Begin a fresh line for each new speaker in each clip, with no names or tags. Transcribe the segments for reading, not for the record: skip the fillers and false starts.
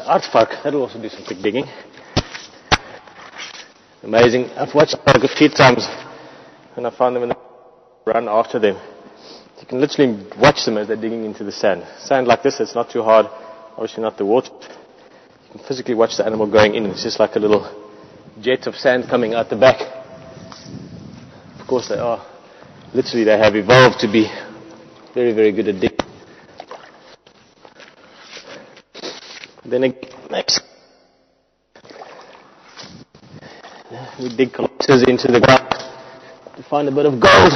aardvark. That'll also do some quick digging. Amazing. I've watched aardvark a few times and I found them in the run after them. You can literally watch them as they're digging into the sand. Sand like this, it's not too hard. Obviously not the water. You can physically watch the animal going in. It's just like a little jet of sand coming out the back. Of course they are. Literally they have evolved to be very, very good at digging. Then next, we dig kilometers into the ground to find a bit of gold.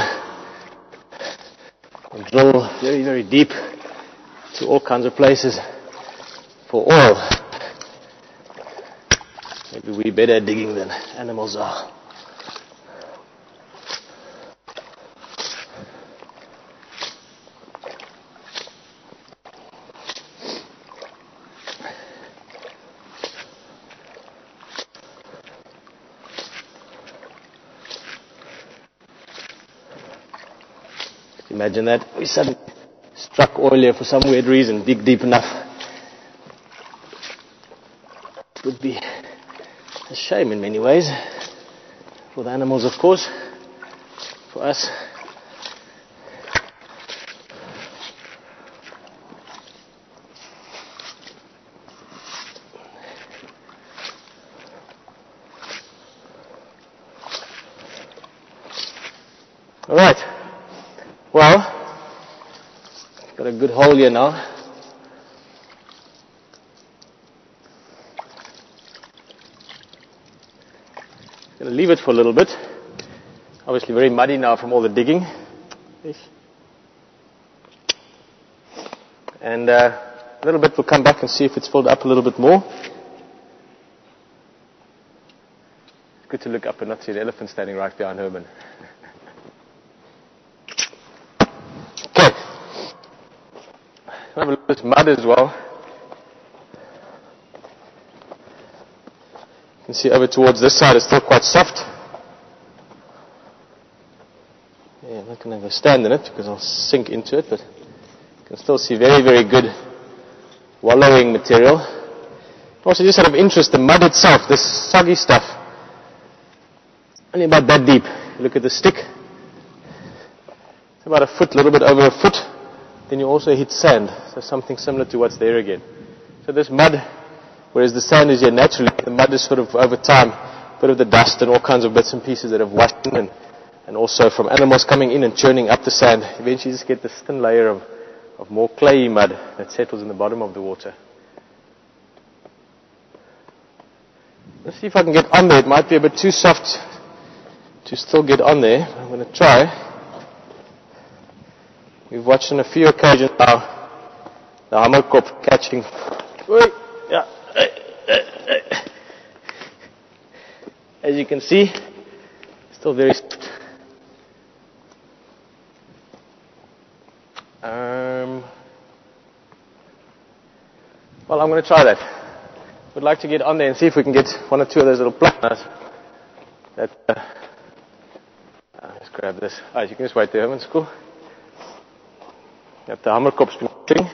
We drill very, very deep to all kinds of places for oil. Maybe we're better at digging than animals are. Imagine that we suddenly struck oil here for some weird reason, dig deep enough. It would be a shame in many ways. For the animals, of course. For us. All right. Well, got a good hole here now. Going to leave it for a little bit. Obviously very muddy now from all the digging. And a little bit we'll come back and see if it's filled up a little bit more. It's good to look up and not see the elephant standing right behind Herman. Have a look at this mud as well. You can see over towards this side it's still quite soft. Yeah, I'm not going to go stand in it because I'll sink into it, but you can still see very, very good wallowing material. Also, just out of interest, the mud itself, this soggy stuff, only about that deep. You look at the stick, it's about a foot, a little bit over a foot. Then you also hit sand, so something similar to what's there again. So this mud, whereas the sand is here naturally, the mud is sort of over time, a bit of the dust and all kinds of bits and pieces that have washed in, and also from animals coming in and churning up the sand. Eventually you just get this thin layer of more clayey mud that settles in the bottom of the water. Let's see if I can get on there. It might be a bit too soft to still get on there. I'm going to try. We've watched on a few occasions now the hammerkop catching. As you can see, still very soft. Well, I'm going to try that. Would like to get on there and see if we can get one or two of those little platters. Let's grab this. You can just wait there, Herman. It's cool. That the hammerkop's been watching.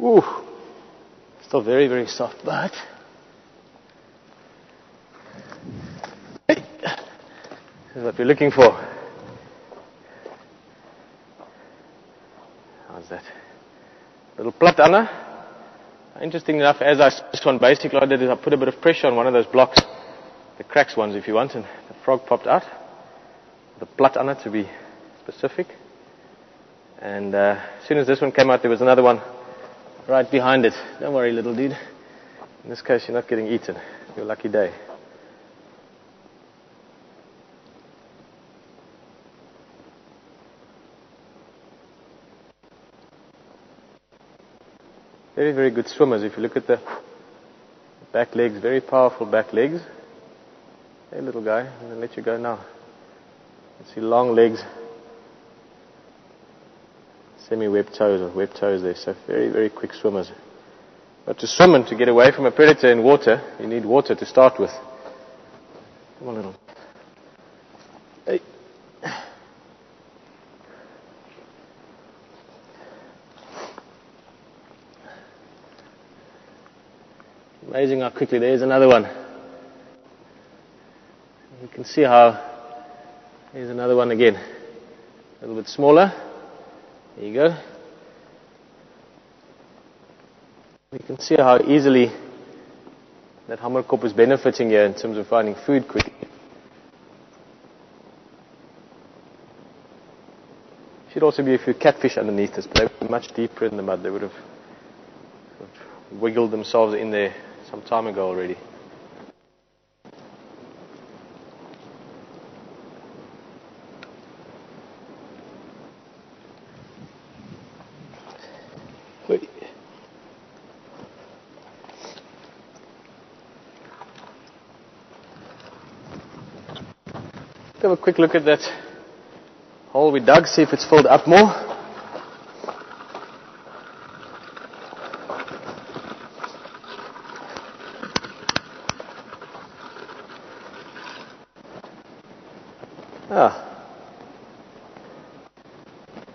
Ooh, still very, very soft, but this is what we're looking for. How's that? Little plat Anna. Interesting enough, as I switched on basic, what I did is I put a bit of pressure on one of those blocks, the cracks ones if you want, and the frog popped out. The plat Anna to be specific. And as soon as this one came out, there was another one right behind it. Don't worry, little dude. In this case, you're not getting eaten. Your lucky day. Very, very good swimmers. If you look at the back legs, very powerful back legs. Hey, little guy, I'm going to let you go now. You see long legs, semi-webbed toes or webbed toes there. So very, very quick swimmers. But to swim and to get away from a predator in water, you need water to start with. Come on, little. Hey. Amazing how quickly. There's another one. You can see how. There's another one again. A little bit smaller. There you go. You can see how easily that Hammerkop is benefiting here in terms of finding food quickly. Should also be a few catfish underneath this, but they were much deeper in the mud. They would have wiggled themselves in there some time ago already. Have a quick look at that hole we dug, see if it's filled up more.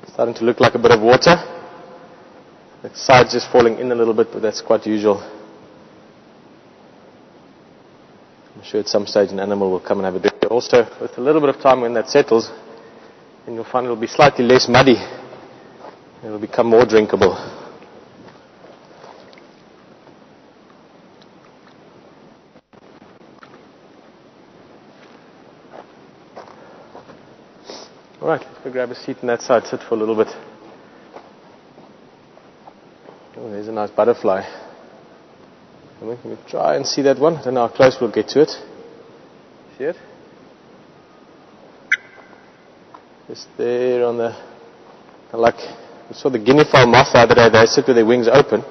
Starting to look like a bit of water. The side's just falling in a little bit, but that's quite usual. I'm sure at some stage an animal will come and have a drink. Also, with a little bit of time when that settles, then you'll find it'll be slightly less muddy. It'll become more drinkable. Alright, let's go grab a seat on that side, sit for a little bit. Oh, there's a nice butterfly. Can we try and see that one? I don't know how close we'll get to it. See it? Just there on the, like, we saw the guinea fowl moth the other day. They sit with their wings open.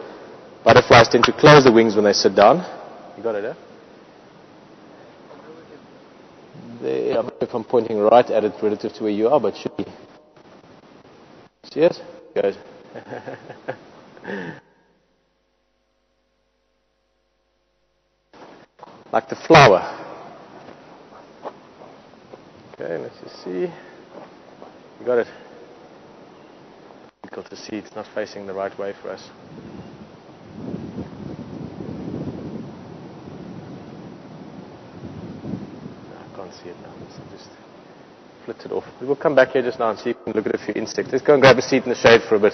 Butterflies tend to close the wings when they sit down. You got it, eh? There, I don't know if I'm pointing right at it relative to where you are, but should be. See it? Good. Like the flower. Okay, let's just see. You got it. Difficult to see, it's not facing the right way for us. No, I can't see it now, so just flit it off. We will come back here just now and see if we can look at a few insects. Let's go and grab a seat in the shade for a bit.